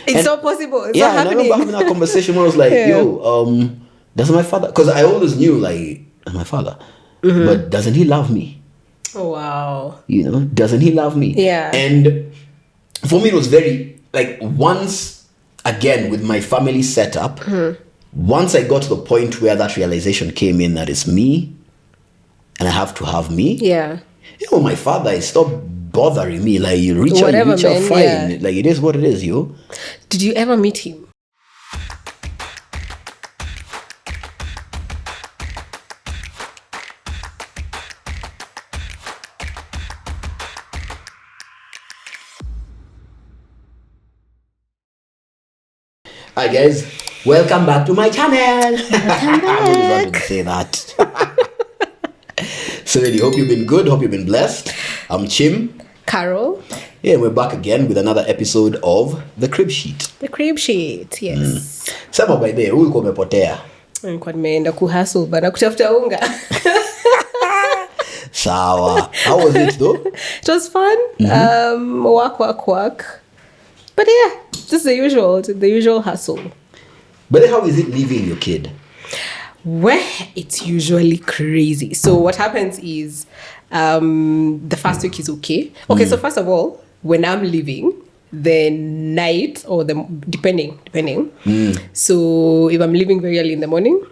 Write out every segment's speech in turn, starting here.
It's not possible. It's yeah, not and I happening. remember having that conversation where I was like, yo, doesn't my father, because I always knew, like, that's my father, but doesn't he love me? Oh, wow. You know, doesn't he love me? Yeah. And for me, it was very, like, once again with my family setup, once I got to the point where that realization came in that it's me and I have to have me. Yeah. You know, my father is stop bothering me. Like, you reach out, fine. Yeah. Like, it is what it is, yo. Did you ever meet him? Hi guys, welcome back to my channel. I always wanted to say that. So really, hope you've been good, hope you've been blessed. I'm Chim. Carol. Yeah, we're back again with another episode of The Crib Sheet. The Crib Sheet, yes. Sema by the way, ulikuwa umepotea. Nilikuwa nimeenda kuhustle bana kutafuta unga. Sawa. How was it though? It was fun. Work. But yeah, just the usual hustle. But how is it leaving your kid? Well, it's usually crazy. So what happens is the first week is okay. Okay, so first of all, when I'm leaving, the night or the depending. So if I'm leaving very early in the morning,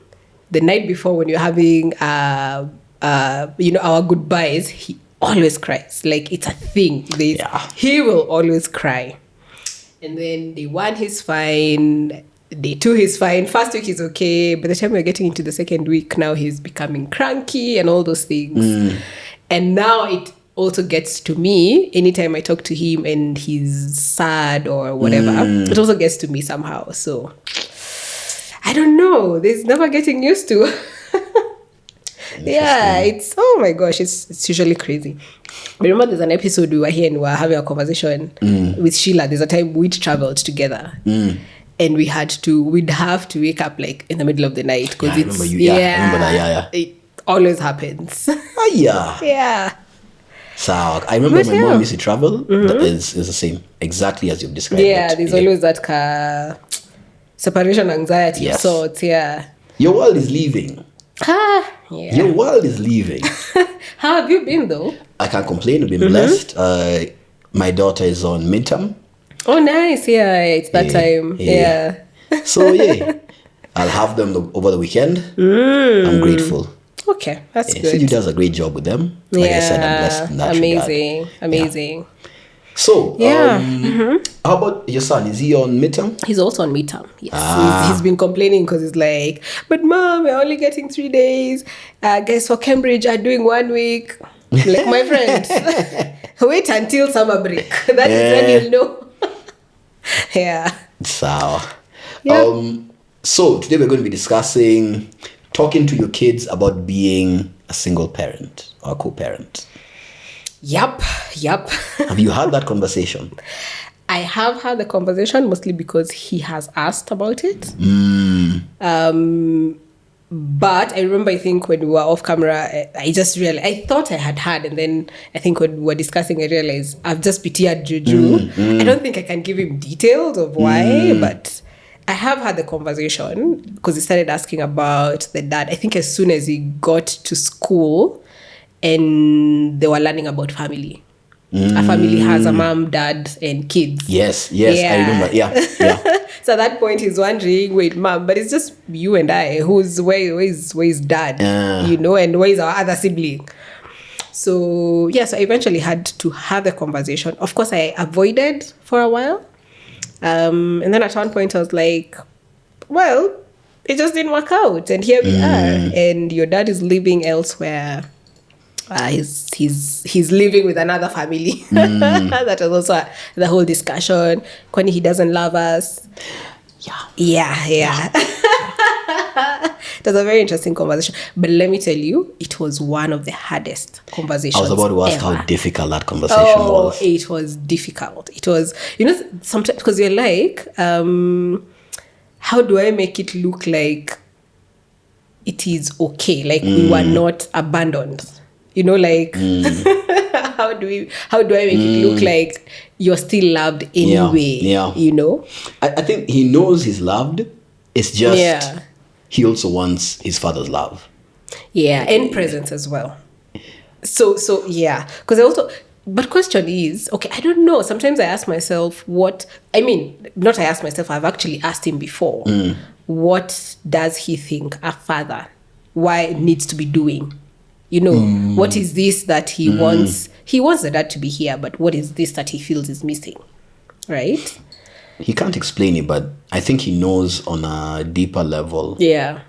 the night before when you're having our goodbyes, he always cries. Like it's a thing. He will always cry. And then day 1 he's fine. Day 2 he's fine. First week he's okay. By the time we're getting into the second week, now he's becoming cranky and all those things. And now it also gets to me anytime I talk to him and he's sad or whatever. It also gets to me somehow. So I don't know. There's never getting used to. Yeah, it's oh my gosh, it's usually crazy. Remember there's an episode we were here and we were having a conversation with Sheila. There's a time we'd traveled together. And we'd have to wake up like in the middle of the night because I remember that. It always happens. Yeah. So I remember my mom used to travel. It's the same, exactly as you've described. Yeah, there's always that separation anxiety of sorts. Yeah. Your world is leaving. Yeah. Your world is leaving. How have you been though? I can't complain. I've been blessed. My daughter is on midterm. Oh, nice. Yeah, it's that time. Yeah. So, yeah, I'll have them over the weekend. I'm grateful. Okay, that's good. Siju does a great job with them. Like I said, I'm blessed in that Amazing. Yeah. So, how about your son? Is he on midterm? He's also on midterm. Yes. He's been complaining because he's like, but mom, we're only getting 3 days. Guys for Cambridge are doing 1 week. Like my friend. Wait until summer break. That is when you'll know. Yeah. So, so today we're going to be talking to your kids about being a single parent or a co-parent. Yep. Have you had that conversation? I have had the conversation mostly because he has asked about it. But I remember, I think when we were off camera, I just realized, I thought I had, and then I think when we were discussing, I realized I've just pitied Juju. I don't think I can give him details of why, but I have had the conversation because he started asking about the dad. I think as soon as he got to school and they were learning about family. A family has a mom, dad, and kids. Yes, I remember. Yeah. So at that point, he's wondering, wait, mom, but it's just you and I. Where is dad? And where is our other sibling? So, so I eventually had to have the conversation. Of course, I avoided for a while. And then at one point, I was like, well, it just didn't work out. And here we are. And your dad is living elsewhere. He's living with another family. That was also the whole discussion. Kwani he doesn't love us. Yeah. It was a very interesting conversation. But let me tell you, it was one of the hardest conversations. I was about to ask how difficult that conversation was. It was difficult. It was, sometimes because you're like, how do I make it look like it is okay? Like we were not abandoned. How how do I make it look like you're still loved anyway? Yeah. You know? I think he knows he's loved. It's just Yeah. he also wants his father's love. Yeah, and presence as well. So yeah, because I also. But question is, okay, I don't know. Sometimes I ask myself not I ask myself, I've actually asked him before. What does he think a father needs to be doing? You know, what is this that he wants? He wants the dad to be here, but what is this that he feels is missing? Right? He can't explain it, but I think he knows on a deeper level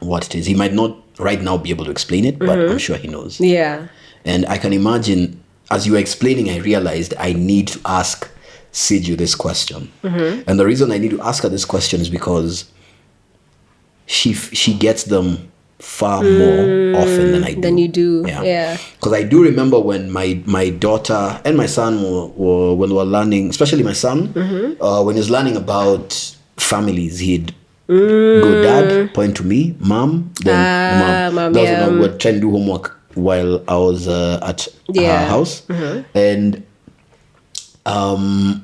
what it is. He might not right now be able to explain it, but I'm sure he knows. Yeah. And I can imagine, as you were explaining, I realized I need to ask Siju this question. And the reason I need to ask her this question is because she gets them far more often than I do. Than you do, yeah. Because I do remember when my daughter and my son when we were learning, especially my son, when he was learning about families, he'd go, Dad, point to me, Mom, then Mom. That was when I would try and do homework while I was at her house. And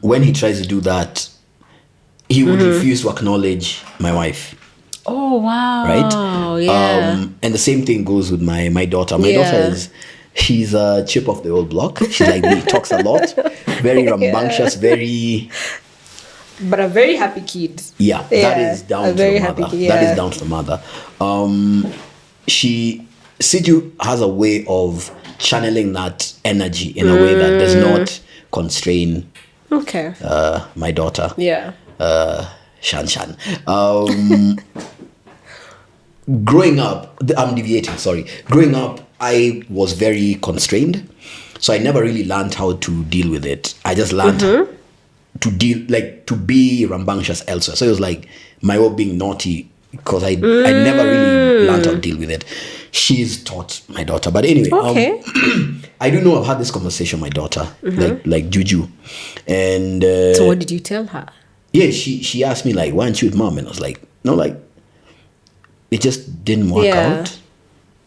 when he tries to do that, he would refuse to acknowledge my wife. Oh, wow. Right? Yeah. And the same thing goes with my daughter. My daughter she's a chip of the old block. She's like me, talks a lot, very rambunctious, very... But a very happy kid. Yeah, that is down to the mother. Kid, That is down to the mother. Siju has a way of channeling that energy in a way that does not constrain my daughter. Yeah. Shan. Growing up, I'm deviating, sorry. Growing up, I was very constrained. So I never really learned how to deal with it. I just learned to be rambunctious elsewhere. So it was like my way of being naughty because I never really learned how to deal with it. She's taught my daughter. But anyway, I do know I've had this conversation with my daughter, like Juju. And so what did you tell her? Yeah, she asked me like, why aren't you with Mom? And I was like, no, like, it just didn't work out.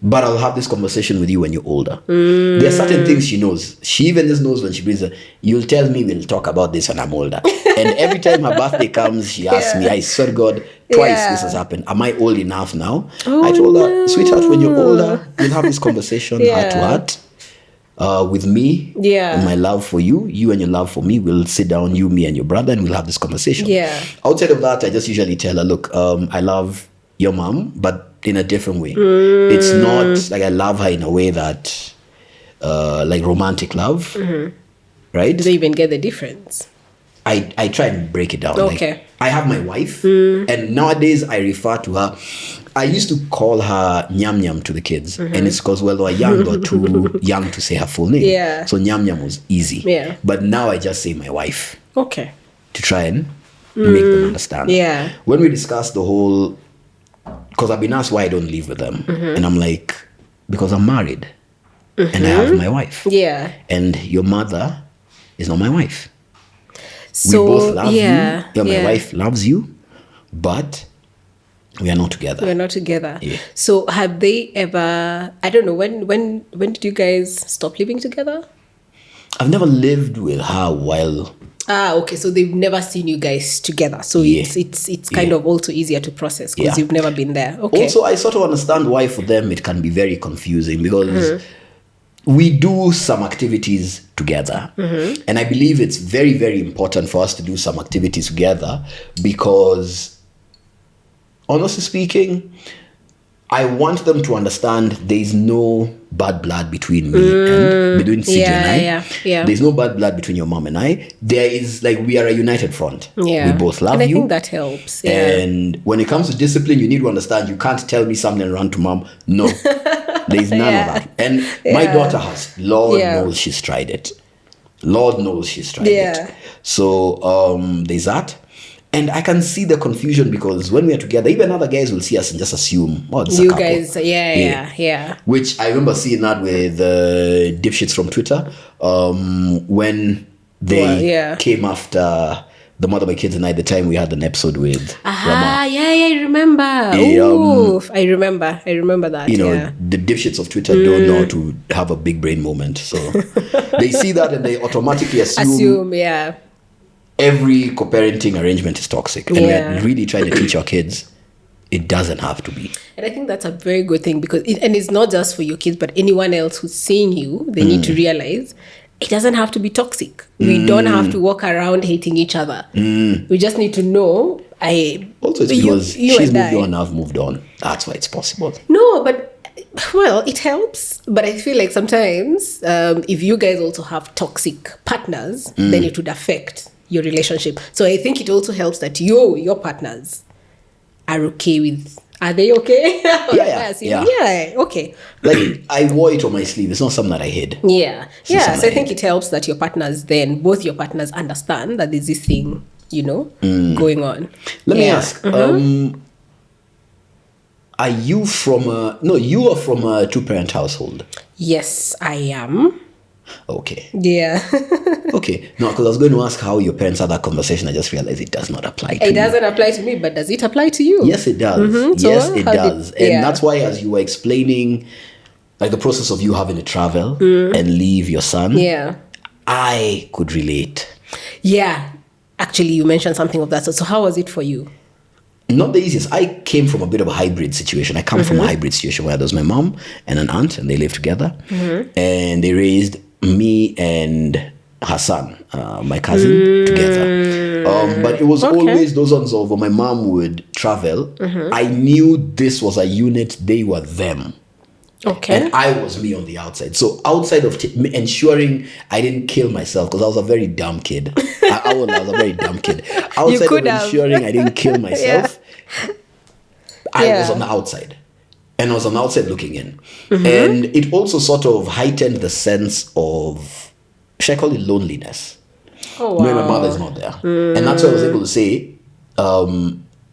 But I'll have this conversation with you when you're older. There are certain things she knows. She even just knows when she brings her, you'll tell me we'll talk about this when I'm older. And every time her birthday comes, she asks me, I swear to God, twice this has happened. Am I old enough now? I told her, sweetheart, when you're older, we'll have this conversation heart to heart. With me and my love for you and your love for me, we'll sit down, you, me, and your brother, and we'll have this conversation. Outside of that, I just usually tell her, look, I love your mom, but in a different way. It's not like I love her in a way that like romantic love, right? Do they even get the difference? I try and break it down. Okay. Like, I have my wife, and nowadays I refer to her. I used to call her Nyam Nyam to the kids, and it's because, well, they were young or too young to say her full name. Yeah. So Nyam Nyam was easy. Yeah. But now I just say my wife. Okay. To try and make them understand. Yeah. When we discussed the whole, because I've been asked why I don't live with them, and I'm like, because I'm married, and I have my wife. Yeah. And your mother is not my wife. So, we both love you. Yeah, my wife loves you, but we are not together. We're not together. Yeah. So have they ever, I don't know, when did you guys stop living together? I've never lived with her while. Okay, so they've never seen you guys together. So it's kind of also easier to process because you've never been there. Okay. Also, I sort of understand why for them it can be very confusing because we do some activities together. And I believe it's very, very important for us to do some activities together because, honestly speaking, I want them to understand there is no bad blood between me and between Siju and I. Yeah. There's no bad blood between your mom and I. There is, like, we are a united front. Yeah. We both love and I you. think that helps. Yeah. And when it comes to discipline, you need to understand you can't tell me something and run to mom. No. There's none of that. And my daughter has. Lord knows she's tried it. Lord knows she's tried it. So there's that. And I can see the confusion because when we are together, even other guys will see us and just assume, oh, this is a couple. Guys, yeah. Which I remember seeing that with dipshits from Twitter when they came after the mother of my kids and I, the time we had an episode with Ah, Rama. yeah, I remember. Oof, I remember that. You know, yeah. the dipshits of Twitter don't know how to have a big brain moment. So they see that and they automatically assume Yeah. every co-parenting arrangement is toxic. And Yeah. we're really trying to teach our kids it doesn't have to be. And I think that's a very good thing because, and it's not just for your kids, but anyone else who's seeing you, they need to realize it doesn't have to be toxic. We don't have to walk around hating each other. We just need to know. Also, it's because she's moved on, I've moved on. That's why it's possible. No, but well, it helps. But I feel like sometimes if you guys also have toxic partners, then it would affect your relationship. So I think it also helps that your partners are okay with. Are they okay? Yeah. Okay. Like, I wore it on my sleeve. It's not something that I hid. Yeah. So So I think it helps that your partners then, both your partners understand that there's this thing, going on. Let me ask. Are you from you are from a two-parent household? Yes, I am. Okay. Yeah. Okay. No, because I was going to ask how your parents had that conversation. I just realized it does not apply to It me. doesn't apply to me, but does it apply to you? Yes, it does. So Yes, it how does. And that's why, as you were explaining, like the process of you having to travel and leave your son, Yeah. I could relate. Yeah. Actually, you mentioned something of that. So how was it for you? Not the easiest. I came from a bit of a hybrid situation. I come from a hybrid situation where there was my mom and an aunt, and they lived together, and they raised me and her son, my cousin, together. But it was always those ones of when my mom would travel. I knew this was a unit. They were them. Okay. And I was me on the outside. So outside of ensuring I didn't kill myself, because I was a very dumb kid. I was a very dumb kid. Outside of could have. ensuring I didn't kill myself, I was on the outside. And I was on the outside looking in. And it also sort of heightened the sense of, should I call it loneliness? Oh, wow. Knowing my mother is not there. And that's why I was able to say,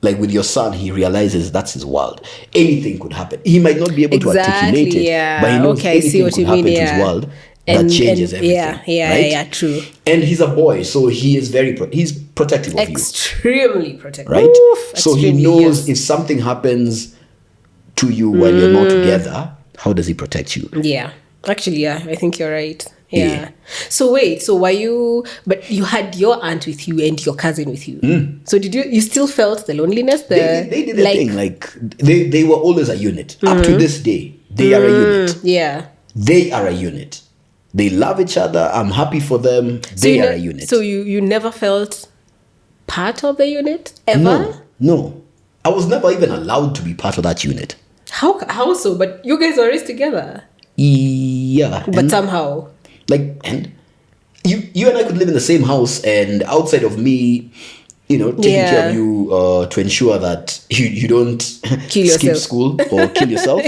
like with your son, he realizes that's his world. Anything could happen. He might not be able to articulate it, but he knows anything could happen to his world that changes everything. Yeah, true. And he's a boy, so he is he's protective of you. Extremely protective. Right? Oof, So he extremely, knows yes. if something happens to you while you're not together, how does he protect you? Yeah. Actually, yeah, I think you're right. Yeah. Yeah. So wait, but you had your aunt with you and your cousin with you. So did you still felt the loneliness? They did their thing. Like they were always a unit. Up to this day, they are a unit. Yeah. They are a unit. They love each other. I'm happy for them. They are a unit. So you never felt part of the unit ever? No. I was never even allowed to be part of that unit. How so? But you guys were raised together. Yeah. But somehow. And you and I could live in the same house, and outside of me, taking care of you to ensure that you don't skip school or kill yourself.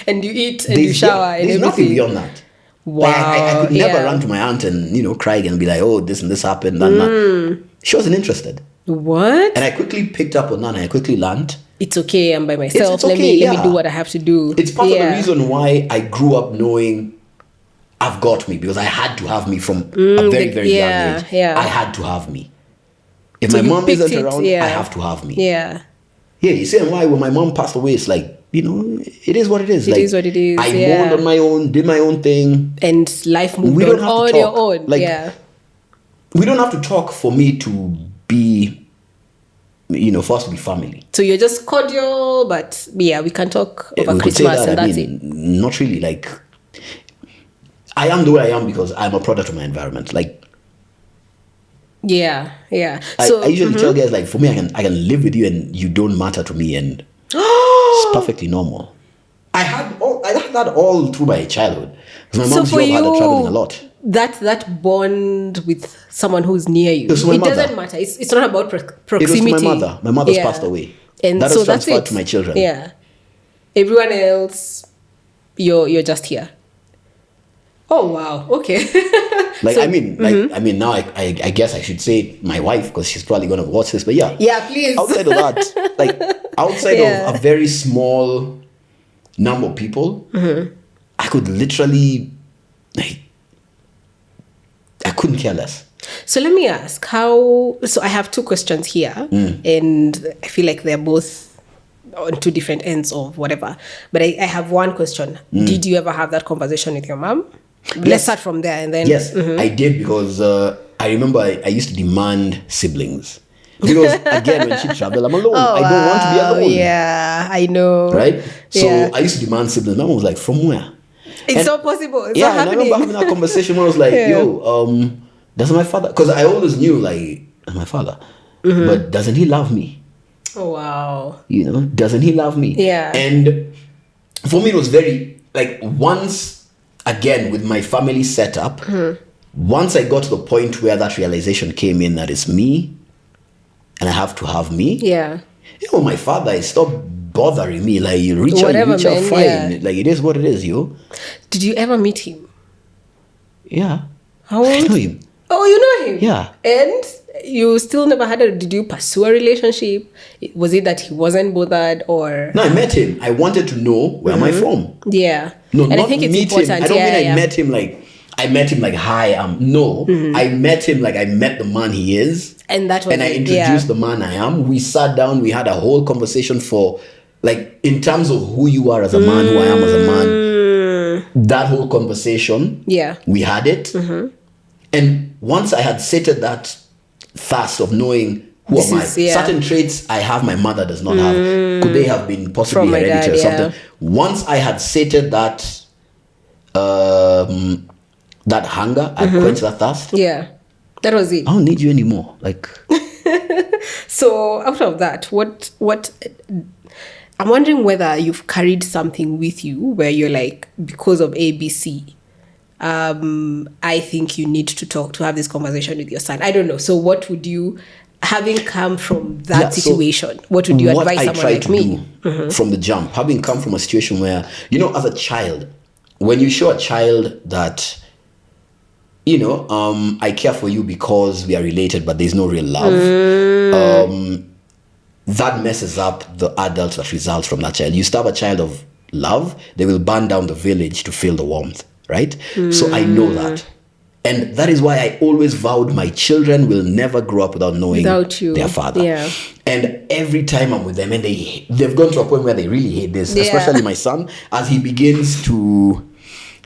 And you eat and you shower and there's everything. nothing beyond that. Wow. Like, I could never run to my aunt and cry and be like, oh, this and this happened. And she wasn't interested. What? And I quickly picked up on that, and I quickly learned. It's okay, I'm by myself. It's okay, let me do what I have to do. It's part of the reason why I grew up knowing I've got me, because I had to have me from a very, very young age. Yeah. I had to have me. If So my you mom picked isn't it, around, I have to have me. Yeah. Yeah, you see, and why when my mom passed away, it's like, it is what it is. It is what it is. I mourned on my own, did my own thing. And life moved We don't have to on talk. your own. Like, yeah. We don't have to talk for me to be, for us to be family. So you're just cordial, but yeah, we can talk over We could say Christmas that. and that's it. Not really. Like, I am the way I am because I'm a product of my environment. Like, Yeah. I usually tell guys, like, for me, I can live with you and you don't matter to me, and it's perfectly normal. I had that all through my childhood, because my mom's job had her traveling a lot. That bond with someone who's near you, It it doesn't matter. It's not about proximity. It was my mother. My mother's passed away. And that so is that's transferred it. to my children. Yeah. Everyone else, you're just here. Oh wow. Okay. Like, so, I mean, now I guess I should say my wife, because she's probably gonna watch this. But yeah. Yeah, please. Outside of that, outside of a very small number of people, I could literally, I couldn't care less. So let me ask so I have two questions here, and I feel like they're both on two different ends of whatever. But I have one question. Did you ever have that conversation with your mom? Let's start from there and then. Yes, I did, because I remember I used to demand siblings. Because again, when she traveled, I'm alone. I don't want to be alone. Yeah, I know. Right? So Yeah. I used to demand siblings. Mom was like, from where? It's not possible. It's Yeah, not and I happening. remember having that conversation where I was like, yo, doesn't my father, because I always knew, like, that's my father, but doesn't he love me? Oh, wow. You know, doesn't he love me? Yeah. And for me, it was very, like, once again with my family set up, once I got to the point where that realization came in that it's me and I have to have me, Yeah. you know, my father is stop bothering me. Like, you reach Whatever, out, man, fine. yeah. Like, it is what it is, yo. Did you ever meet him? Yeah. How I old? know him. Oh, you know him? Yeah. And you still never had did you pursue a relationship? Was it that he wasn't bothered or? No, I met him. I wanted to know where am I from. Yeah. No, and not I think it's meet important. him. I don't mean yeah. I met him like, hi, no. I met him like I met the man he is. And that was And I it, introduced the man I am. We sat down, we had a whole conversation for, like, in terms of who you are as a man, who I am as a man. That whole conversation. Yeah. We had it. And once I had sated that thirst of knowing who This am I, is- yeah. certain traits I have my mother does not have. Could they have been possibly From my hereditary dad, or something? Once I had sated that that hunger, I quenched that thirst. Yeah. That was it. I don't need you anymore. Like, So out of that, what I'm wondering whether you've carried something with you where you're like, because of ABC, I think you need to have this conversation with your son. I don't know. So what would you, having come from that yeah, so situation, what would you advise someone try like to me? do from the jump, having come from a situation where, you know, as a child, when you show a child that, you know, I care for you because we are related, but there's no real love, that messes up the adult that results from that child. You starve a child of love, they will burn down the village to feel the warmth, right? So I know that. And that is why I always vowed my children will never grow up without knowing Without you. their father. Yeah. And every time I'm with them, and they've gone to a point where they really hate this, Yeah. especially my son, as he begins to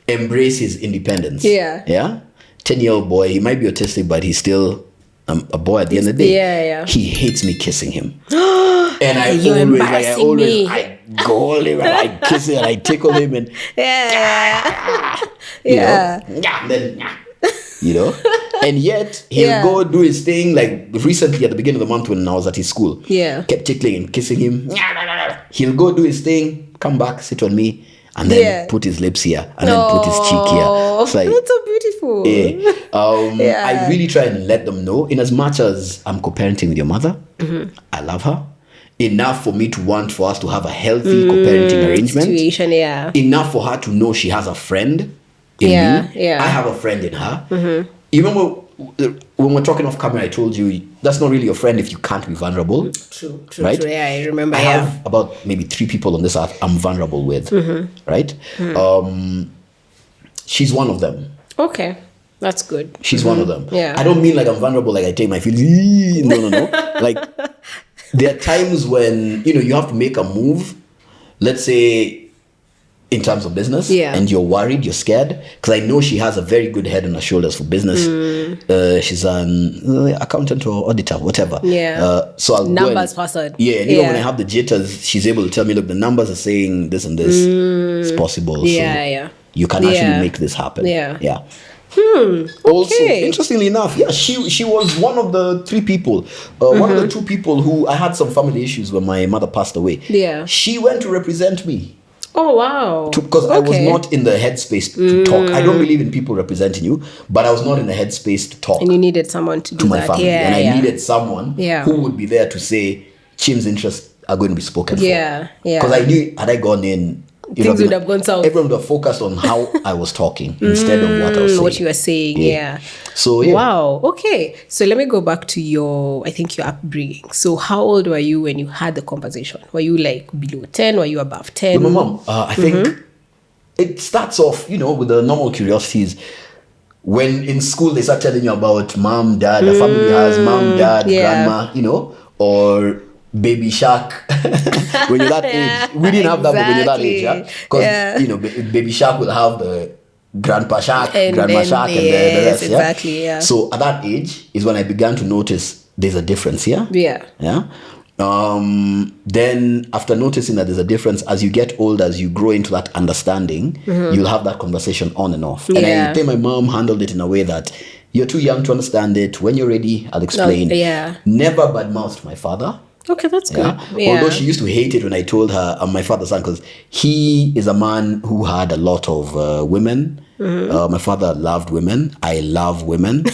embrace his independence. Yeah. Yeah. 10-year-old boy, he might be autistic, but he's still a boy at the end of the day. Yeah. He hates me kissing him. And You're embarrassing me. I go him and I kiss him and I tickle him and Yeah. you Yeah. know, and then you know, and yet he'll Yeah. go do his thing. Like recently at the beginning of the month when I was at his school, Yeah. kept tickling and kissing him. He'll go do his thing, come back, sit on me, and then Yeah. put his lips here and then put his cheek here. It's like, That's so beautiful. yeah. Yeah. I really try and let them know, in as much as I'm co-parenting with your mother, I love her enough for me to want for us to have a healthy co-parenting arrangement. Situation, yeah. Enough for her to know she has a friend in Yeah, me. yeah. I have a friend in her. Even when we're talking off camera, I told you that's not really your friend if you can't be vulnerable. True. Right? Yeah, I remember. I Yeah. have about maybe 3 people on this earth I'm vulnerable with, right? She's one of them. Okay. That's good. She's one of them. Yeah. I don't mean like I'm vulnerable, like I take my feelings. No. Like there are times when, you know, you have to make a move, let's say in terms of business, Yeah. and you're worried, you're scared, because I know she has a very good head on her shoulders for business. She's an accountant or auditor, whatever. Yeah. So I'll Numbers go and, person. Yeah, and even Yeah. when I have the jitters, she's able to tell me, look, the numbers are saying this and this. It's possible. Yeah, so yeah. you can Yeah. actually make this happen. Yeah. Yeah. Also, Okay. interestingly enough, yeah, she was one of the 3 people, one of the 2 people who I had some family issues when my mother passed away. Yeah. She went to represent me Oh, wow. because I was Okay. not in the headspace to talk. I don't believe in people representing you, but I was not in the headspace to talk And you needed someone to do to my that. family, Yeah, and I yeah. needed someone Yeah. who would be there to say Chim's interests are going to be spoken for. Yeah, yeah. Because I knew had I gone in, it Things been would have gone south. Everyone would have focused on how I was talking instead of what I was saying. What you were saying, yeah. So yeah. Wow. Okay. So let me go back to your upbringing. So how old were you when you had the conversation? Were you like below 10? Were you above 10? With my mom, I think it starts off, you know, with the normal curiosities. when in school they start telling you about mom, dad, the family has mom, dad, grandma, you know, or baby shark. When you're that age, we didn't have that, but when you're that age, because you know, baby shark will have the grandpa shark, And grandma then, shark, and the yes, rest. exactly, yeah. So at that age is when I began to notice there's a difference. Yeah. Then after noticing that there's a difference, as you get older, as you grow into that understanding, you'll have that conversation on and off. And I think my mom handled it in a way that you're too young to understand it. When you're ready, I'll explain. Never badmouthed my father. Okay, that's good. Although she used to hate it when I told her I'm my father's son, because he is a man who had a lot of women. My father loved women. I love women.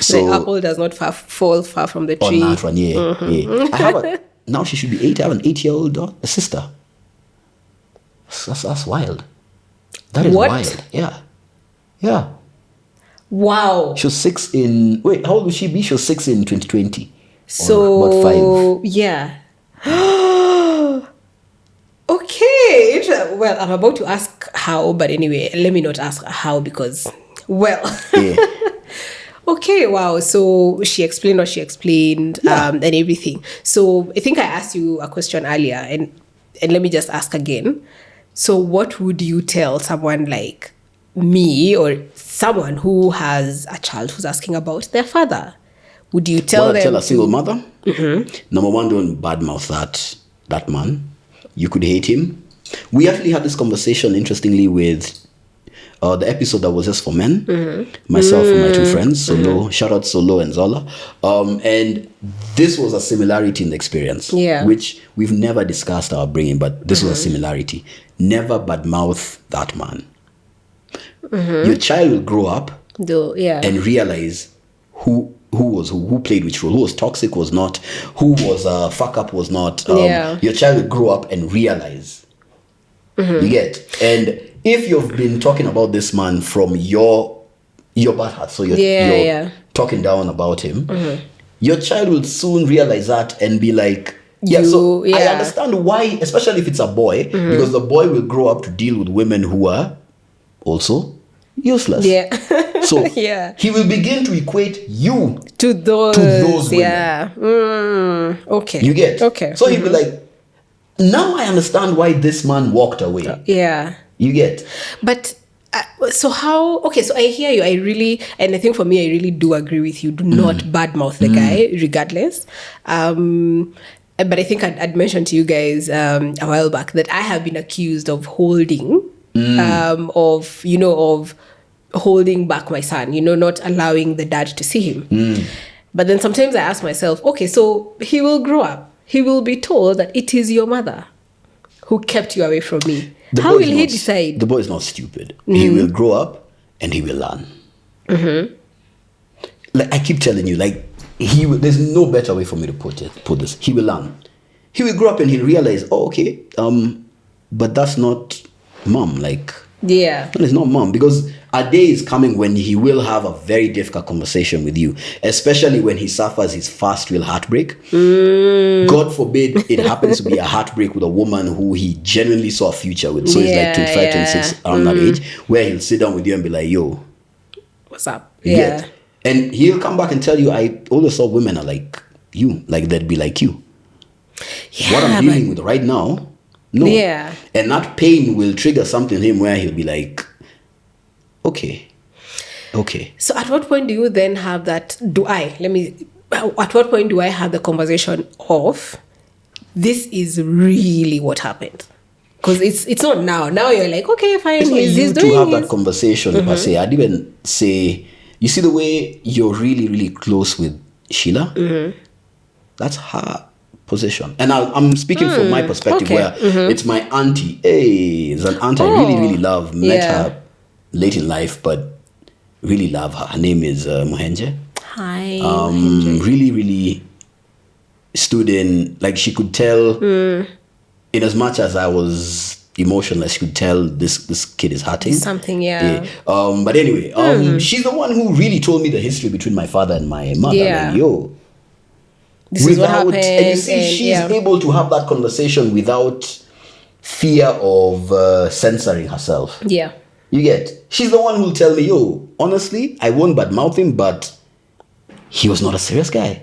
So the apple does not fall far from the tree. On that one, yeah. I have now she should be 8. I have an 8-year-old sister. That's wild. That is wild. Yeah. Wow. She was 6 in... Wait, how old will she be? She was 6 in 2020. So... About 5. Yeah. Okay. Well, I'm about to ask how, but anyway, let me not ask how because... Well... Yeah. Okay, wow. So she explained what she explained and everything. So I think I asked you a question earlier and let me just ask again. So what would you tell someone like me or someone who has a child who's asking about their father? Would you tell them? Tell a single mother? Number one, don't badmouth that man. You could hate him. We actually had this conversation, interestingly, with... the episode that was just for men, myself and my 2 friends, Solo, shout out Solo and Zola. And this was a similarity in the experience, which we've never discussed our bringing, but this was a similarity. Never badmouth that man. Your child will grow up and realize who played which role, who was toxic, was not, who was a fuck up, was not. Your child will grow up and realize. You get? And if you've been talking about this man from your bad heart, so you're talking down about him, your child will soon realize that and be like, I understand why, especially if it's a boy, because the boy will grow up to deal with women who are also useless. So he will begin to equate you to those women. Okay. You get? Okay. So he'll be like, now I understand why this man walked away. You get? But so how... Okay, so I hear you. I think for me, I really do agree with you. Do not badmouth the guy, regardless. But I think I'd mentioned to you guys a while back that I have been accused of holding, of holding back my son, not allowing the dad to see him. But then sometimes I ask myself, okay, so he will grow up. He will be told that it is your mother who kept you away from me. How will he decide? The boy is not stupid. He will grow up and he will learn. Like I keep telling you, like there's no better way for me to put this. He will learn. He will grow up and he'll realize, oh, okay, but that's not mom. Like, that is not mom, because a day is coming when he will have a very difficult conversation with you, especially when he suffers his first real heartbreak. God forbid it happens to be a heartbreak with a woman who he genuinely saw a future with. So he's like 25, 26, around that age, where he'll sit down with you and be like, yo, what's up? And he'll come back and tell you, I always saw women are like you, like they'd be like you. What I'm dealing with right now, no. And that pain will trigger something in him where he'll be like, okay. So at what point do you then have that, at what point do I have the conversation of, this is really what happened? Because it's not now. Now you're like, okay, fine. It's not you to have that conversation per se. I'd even say, you see the way you're really, really close with Sheila? That's her position. And I'm speaking from my perspective, where it's my auntie. Hey, it's an auntie I really, really love. Met her late in life, but really love her. Her name is Mohenje. Hi. Really, really stood in, like she could tell, in as much as I was emotionless, she could tell this kid is hurting. Something, But anyway, she's the one who really told me the history between my father and my mother. Like, yo, this is what happened. And you see, she's able to have that conversation without fear of censoring herself. You get? She's the one who'll tell me, yo, honestly, I won't badmouth him, but he was not a serious guy.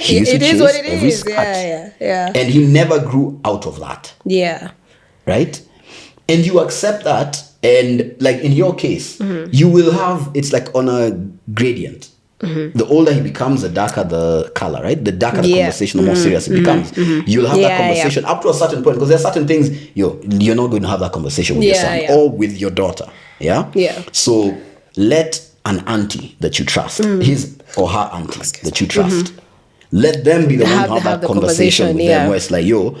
He used to It is chase what it every is. scat. Yeah. And he never grew out of that. Yeah. Right? And you accept that, and like in your case, you will have, it's like on a gradient. The older he becomes, the darker the color, right? The darker the conversation, the more serious it becomes. You'll have that conversation up to a certain point, because there are certain things you're not going to have that conversation with your son or with your daughter. Yeah? Yeah. So let an auntie that you trust, his or her auntie that you trust, let them be the one to have that conversation with them, where it's like, yo,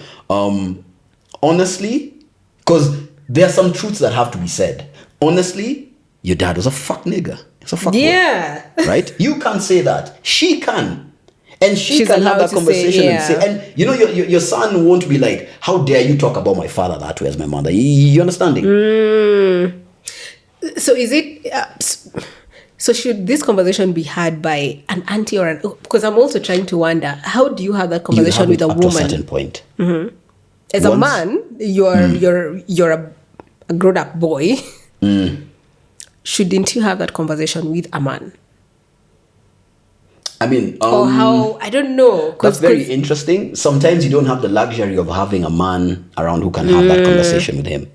honestly, because there are some truths that have to be said. Honestly, your dad was a fuck nigga. It's a fuck boy, right? You can't say that. She can. And she's can have that conversation and say, and you know, your son won't be like, how dare you talk about my father that way as my mother? You understanding? So is it... So should this conversation be had by an auntie or because I'm also trying to wonder, how do you have that conversation with a woman? To a certain point. As a man, you're a grown-up boy. Shouldn't you have that conversation with a man? I mean, or how, I don't know. That's very interesting. Sometimes you don't have the luxury of having a man around who can have that conversation with him.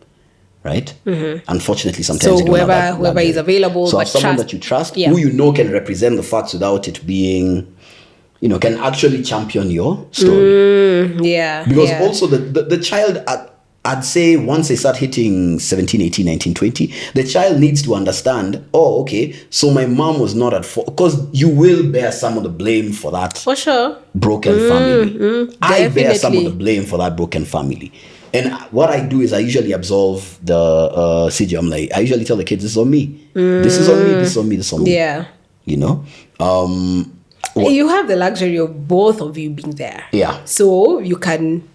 Right? Unfortunately, sometimes so whoever is available, so someone that you trust, who you know can represent the facts without it being, can actually champion your story. Because also the child, I'd say once they start hitting 17, 18, 19, 20, the child needs to understand, oh, okay, so my mom was not at fault. Because you will bear some of the blame for that. For sure. Broken family. I bear some of the blame for that broken family. And what I do is I usually absolve the CJ. I'm like, I usually tell the kids, this is on me. This is on me, this is on me, this is on me. Yeah. You know? You have the luxury of both of you being there. Yeah. So you can...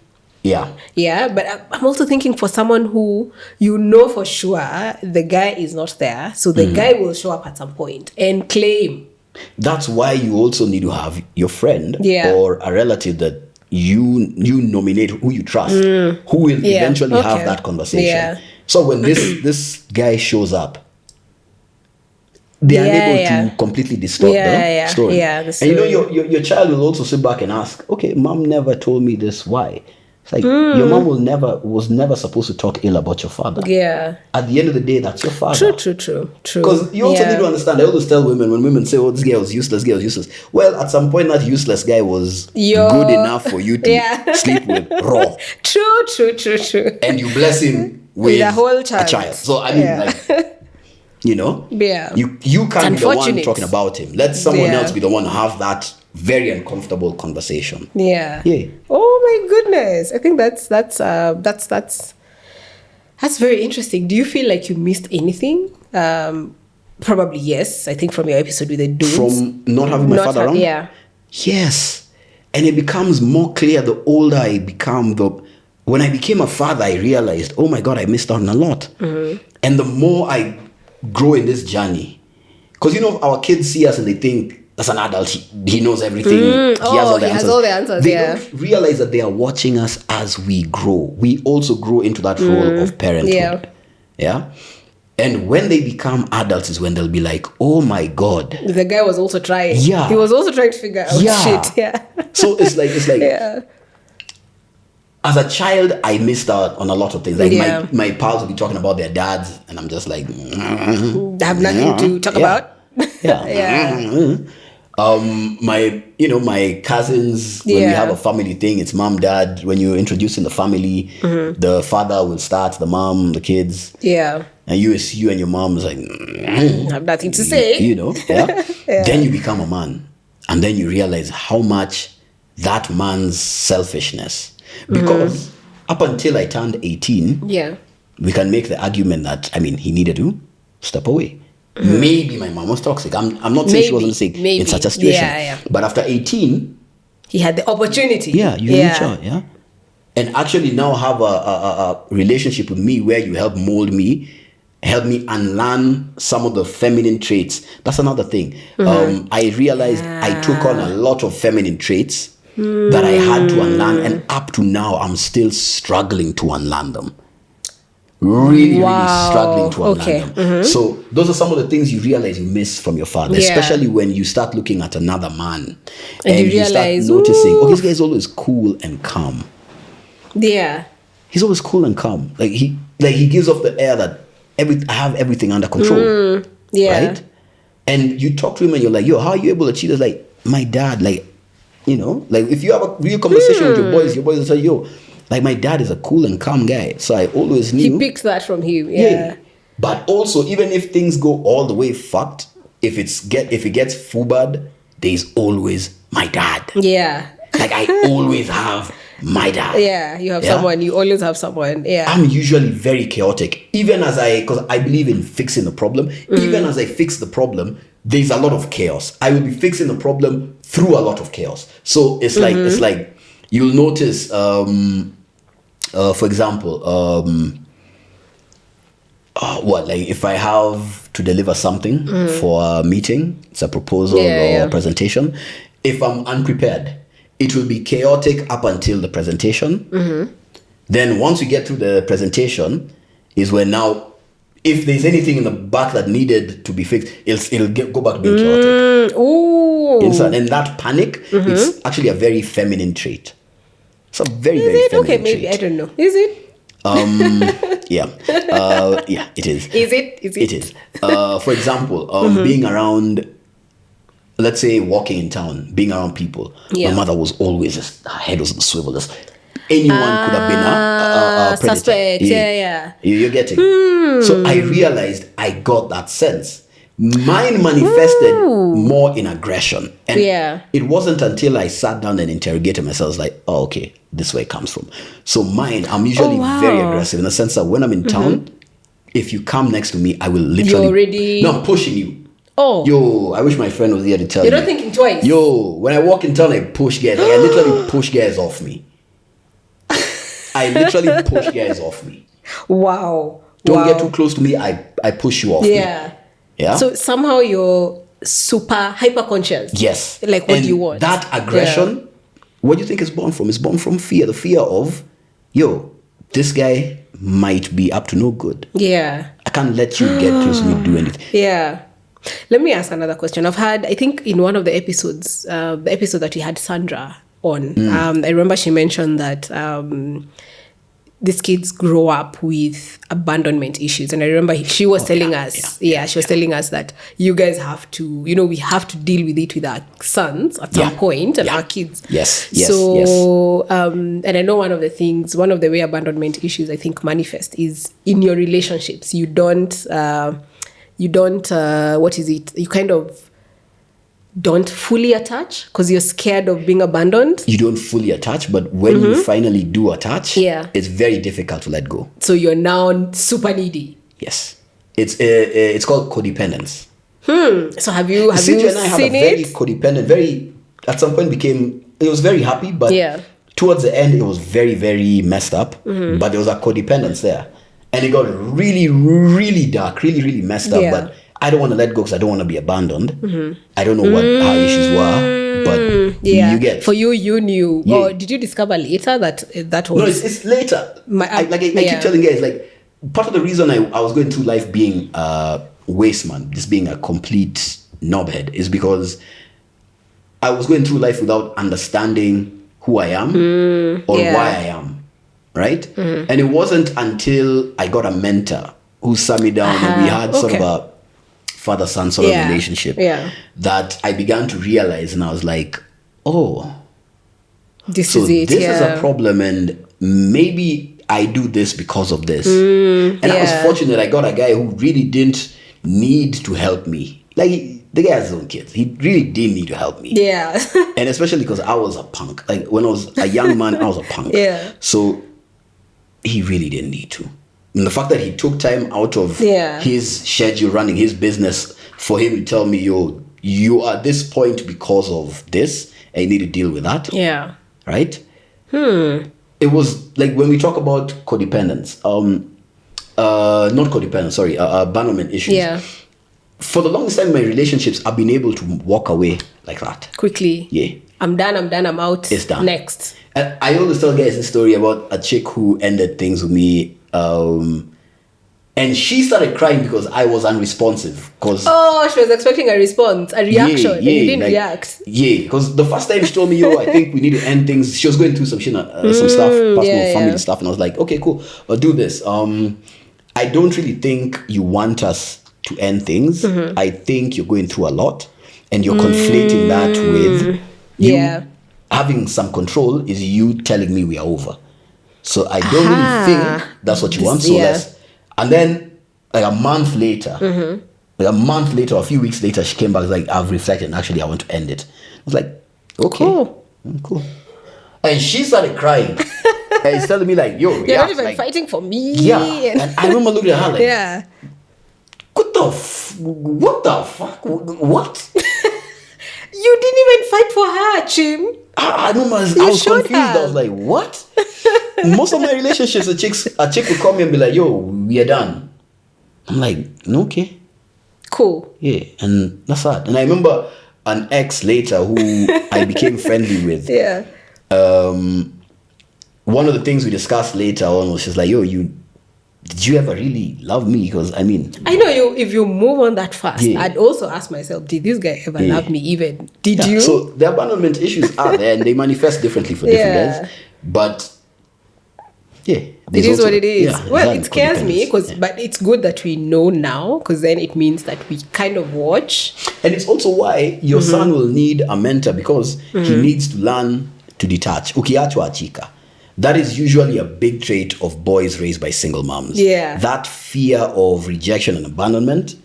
Yeah, but I'm also thinking for someone who for sure the guy is not there. So the guy will show up at some point and claim. That's why you also need to have your friend or a relative that you nominate, who you trust, who will eventually have that conversation. Yeah. So when this guy shows up, they are able to completely distort the story. Yeah, the story. And your child will also sit back and ask, okay, mom never told me this, why? It's like your mom was never supposed to talk ill about your father. Yeah. At the end of the day, that's your father. True. Because you also need to understand, I always tell women, when women say, oh, this guy was useless, well, at some point that useless guy was good enough for you to sleep with raw. True. And you bless him with a whole child. So I mean, you can't be the one talking about him. Let someone else be the one to have that very uncomfortable conversation. Yeah. Oh my goodness. I think that's very interesting. Do you feel like you missed anything? Probably yes. I think from your episode with the dudes. From not having my father around? Yeah. Yes. And it becomes more clear the older I become. When I became a father, I realized, oh my God, I missed out on a lot. And the more I grow in this journey, because our kids see us and they think, as an adult, he knows everything. He has all the answers. They don't realize that they are watching us as we grow. We also grow into that role of parenthood. Yeah. And when they become adults is when they'll be like, oh my God. The guy was also trying. Yeah. He was also trying to figure out shit. Yeah. So it's like as a child, I missed out on a lot of things. Like my pals will be talking about their dads, and I'm just like, I have nothing to talk about. My cousins, when we have a family thing, it's mom, dad. When you're introducing the family, the father will start, the mom, the kids. Yeah. And you and your mom is like, I have nothing to say. Then you become a man. And then you realize how much that man's selfishness. Because up until I turned 18, we can make the argument that, he needed to step away. Maybe my mom was toxic. I'm not saying she wasn't sick in such a situation. But after 18, he had the opportunity. You reach out, and actually now have a relationship with me where you help mold me, help me unlearn some of the feminine traits. That's another thing. I realized I took on a lot of feminine traits that I had to unlearn, and up to now I'm still struggling to unlearn them. really Wow. struggling to unlearn Okay. them. So those are some of the things you realize you miss from your father, Yeah. especially when you start looking at another man And you start realize, noticing, ooh. oh, this guy is always cool and calm. Yeah. He's always cool and calm. Like he gives off the air that I have everything under control. Yeah. Right? And you talk to him and you're like, yo, how are you able to achieve this? Like, my dad, like, you know, like if you have a real conversation with your boys will say, yo, like my dad is a cool and calm guy. So I always knew. He picks that from him. Yeah. But also, even if things go all the way fucked, if it gets FUBAD, there's always my dad. Yeah. Like I always have my dad. Yeah. You have someone. You always have someone. Yeah. I'm usually very chaotic. Because I believe in fixing the problem. Even as I fix the problem, there's a lot of chaos. I will be fixing the problem through a lot of chaos. So it's like you'll notice, for example, like if I have to deliver something for a meeting, it's a proposal or a presentation. If I'm unprepared, it will be chaotic up until the presentation. Then once we get through the presentation is when now, if there's anything in the back that needed to be fixed, it'll go back to being chaotic. Ooh. And that panic, it's actually a very feminine trait. It's a very, Is very it? feminine Okay, trait. maybe. I don't know. Is it? Yeah. Yeah, it is. Is it? It is. For example, being around, let's say walking in town, being around people. Yeah. My mother was always just, her head was on a swivel. Just, anyone could have been a predator. Suspect. Yeah. You're getting. So I realized I got that sense. Mine manifested more in aggression. And it wasn't until I sat down and interrogated myself, I was like, oh, okay, this is where it comes from. So mine, I'm usually very aggressive in the sense that when I'm in town, if you come next to me, I will literally... You're already... No, I'm pushing you. Oh. Yo, I wish my friend was here to tell you. You're not thinking twice. Yo, when I walk in town, I push guys. Like, I literally push guys off me. I literally push guys off me. Wow. Don't get too close to me. I push you off me. Yeah. So somehow you're super hyper conscious. Yes. Like what do you want? That aggression, what do you think is born from? It's born from fear. The fear of, yo, this guy might be up to no good. Yeah. I can't let you get close to me to do anything. Yeah. Let me ask another question. I've had, I think in one of the episodes, the episode that we had Sandra on, I remember she mentioned that these kids grow up with abandonment issues. And I remember she was telling us, she was telling us that you guys have to, we have to deal with it with our sons at some point and our kids. Yes. So, and I know one of the way abandonment issues I think manifest is in your relationships. You kind of don't fully attach because you're scared of being abandoned. You don't fully attach, but when you finally do attach, it's very difficult to let go. So you're now super needy. Yes. It's called codependence. So have you Cynthia and I have a seen very it? codependent, at some point it was very happy, but towards the end it was very, very messed up. But there was a codependence there. And it got really, really dark, really, really messed up. But I don't want to let go because I don't want to be abandoned. I don't know what our issues were, but you get. For you knew. Yeah. Or did you discover later that was... No, it's later. I keep telling guys, like, part of the reason I was going through life being a waste man, just being a complete knobhead, is because I was going through life without understanding who I am or why I am. Right? And it wasn't until I got a mentor who sat me down and we had sort of a father-son sort of relationship that I began to realize, and I was like, oh, this is it. This is a problem, and maybe I do this because of this. And I was fortunate I got a guy who really didn't need to help me. Like, the guy has his own kids. He really didn't need to help me. Yeah. And especially because I was a punk. Like, when I was a young man, I was a punk. Yeah. So he really didn't need to. And the fact that he took time out of his schedule running his business for him to tell me, yo, you are at this point because of this, and you need to deal with that. Yeah. Right? It was like when we talk about codependence, not codependence, sorry, abandonment issues. Yeah. For the longest time in my relationships, I've been able to walk away like that. Quickly. Yeah. I'm done, I'm out. It's done. Next. And I always tell guys a story about a chick who ended things with me. And she started crying because I was unresponsive. Because Oh, she was expecting a response, a reaction, and you didn't react. Yeah, because the first time she told me, yo, I think we need to end things. She was going through some shit, some stuff, personal family stuff. And I was like, okay, cool. I'll do this. I don't really think you want us to end things. I think you're going through a lot. And you're conflating that with you having some control is you telling me we are over. So I don't really think that's what you want. So let's... And then like a month later, a few weeks later, she came back like, I've reflected and actually I want to end it. I was like, okay, cool. And she started crying. And she's telling me like, yo, you're not even fighting for me. Yeah. And I remember looking at her like, what the fuck? What? You didn't even fight for her, Chim. I remember I was confused. I was like, what? Most of my relationships, a chick would call me and be like, yo, we are done. I'm like, okay. Cool. Yeah, and that's that. And I remember an ex later who I became friendly with. Yeah. One of the things we discussed later on was she's like, yo, did you ever really love me? Because I mean, I know you. If you move on that fast, I'd also ask myself, did this guy ever love me? Even did you? So the abandonment issues are there, and they manifest differently for different guys. But it is what it is. Well, it scares codependence. me but it's good that we know now, because then it means that we kind of watch. And it's also why your son will need a mentor, because he needs to learn to detach. Ukiachwa achika. That is usually a big trait of boys raised by single moms. Yeah. That fear of rejection and abandonment,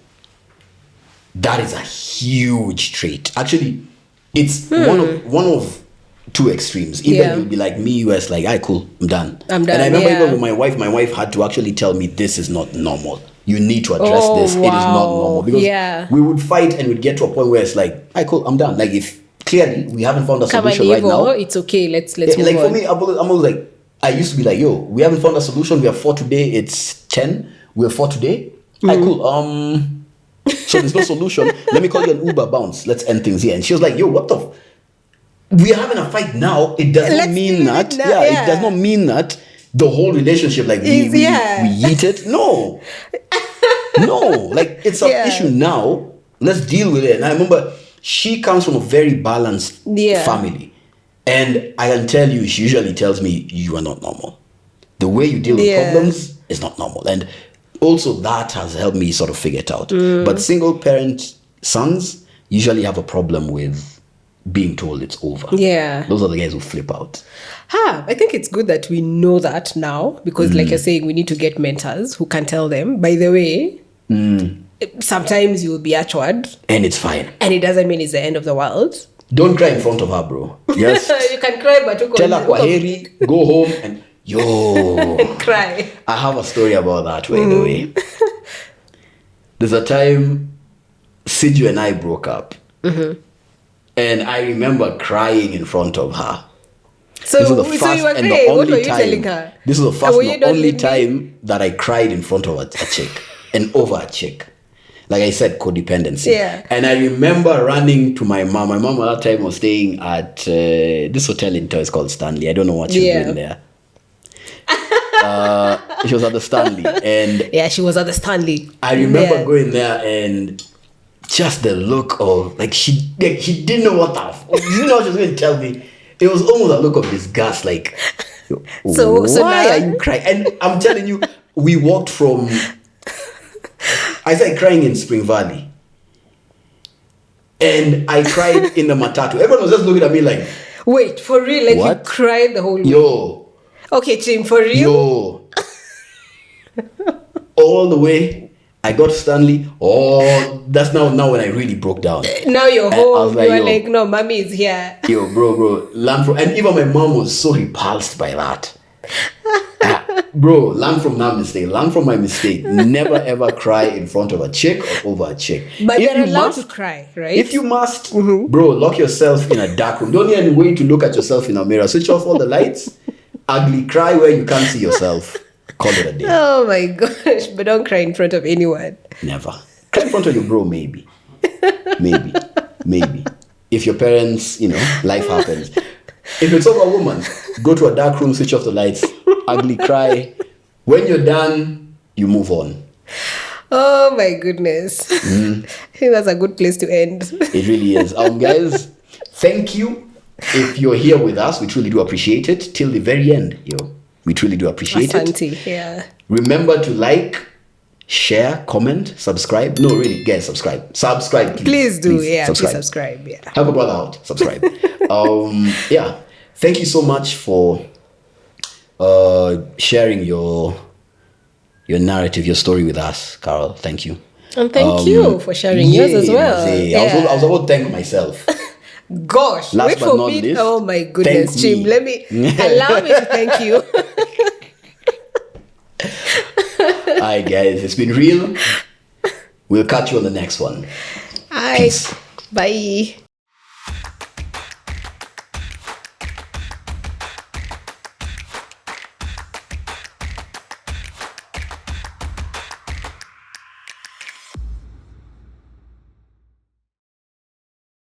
that is a huge trait. Actually, it's one of two extremes. Either you'll be like me, where it's like, cool, I'm done. And I remember even with my wife had to actually tell me, this is not normal. You need to address this. Wow. It is not normal. Because we would fight and we'd get to a point where it's like, cool, I'm done. Like if clearly we haven't found a solution right now, it's okay, let's move like on. For me, I'm always like, I used to be like, yo, we haven't found a solution. We have 4 today. It's 10. We have 4 today. Cool. So there's no solution. Let me call you an Uber bounce. Let's end things here. And she was like, yo, what the we are having a fight now. It does not mean that. It does not mean that the whole relationship, like we eat it. No. Like it's an issue now. Let's deal with it. And I remember she comes from a very balanced family. And I can tell you, she usually tells me, you are not normal. The way you deal with problems is not normal. And also that has helped me sort of figure it out. But single parent sons usually have a problem with being told it's over. Yeah. Those are the guys who flip out. I think it's good that we know that now, because like you're saying, we need to get mentors who can tell them, by the way, sometimes you'll be achwad. And it's fine. And it doesn't mean it's the end of the world. Don't cry in front of her, bro. Yes. You can cry, but you tell her kwaheri, go home and cry. I have a story about that, by the way. There's a time Siju and I broke up. And I remember crying in front of her. So you were crying. What were you telling her? This was the first and the only time that I cried in front of a chick and over a chick. Like I said, codependency. Yeah. And I remember running to my mom. My mom at that time was staying at this hotel in Toys called Stanley. I don't know what she was doing there. She was at the Stanley. And she was at the Stanley. I remember going there and just the look of, like, she didn't know what she didn't know what she was going to tell me. It was almost a look of disgust, like, so why are you crying? And I'm telling you, we walked from... I started crying in Spring Valley. And I cried in the Matatu. Everyone was just looking at me like... Wait, for real? Like what? You cried the whole way? Yo. Okay, Chim, for real? Yo. All the way. I got Stanley. Oh, that's now when I really broke down. Now you're home. Like, you're like, no, mommy is here. Yo, bro. And even my mom was so repulsed by that. Bro, learn from that mistake. Learn from my mistake. Never ever cry in front of a chick or over a chick. But you're allowed to cry, right? If you must, bro, lock yourself in a dark room. Don't even wait to look at yourself in a mirror. Switch off all the lights. Ugly cry where you can't see yourself. Call it a day. Oh my gosh. But don't cry in front of anyone. Never. Cry in front of your bro, maybe. Maybe. If your parents, life happens. If it's over a woman, go to a dark room, switch off the lights, ugly cry. When you're done, you move on. Oh my goodness. I think that's a good place to end. It really is. Guys, thank you. If you're here with us, we truly do appreciate it. Till the very end, we truly do appreciate it. Asante, yeah. Remember to like, share, comment, subscribe. No, really, guys, subscribe. Subscribe, please. Please do, please subscribe, yeah. Help a brother out. Subscribe. Yeah. Thank you so much for sharing your narrative, your story with us, Carol. Thank you. And thank you for sharing yours as well. I was about to thank myself. Gosh, Last wait but for not me. least, Oh my goodness, thank Jim. me. Let me allow me to thank you. Alright, guys, it's been real. We'll catch you on the next one. All right. Peace. Bye.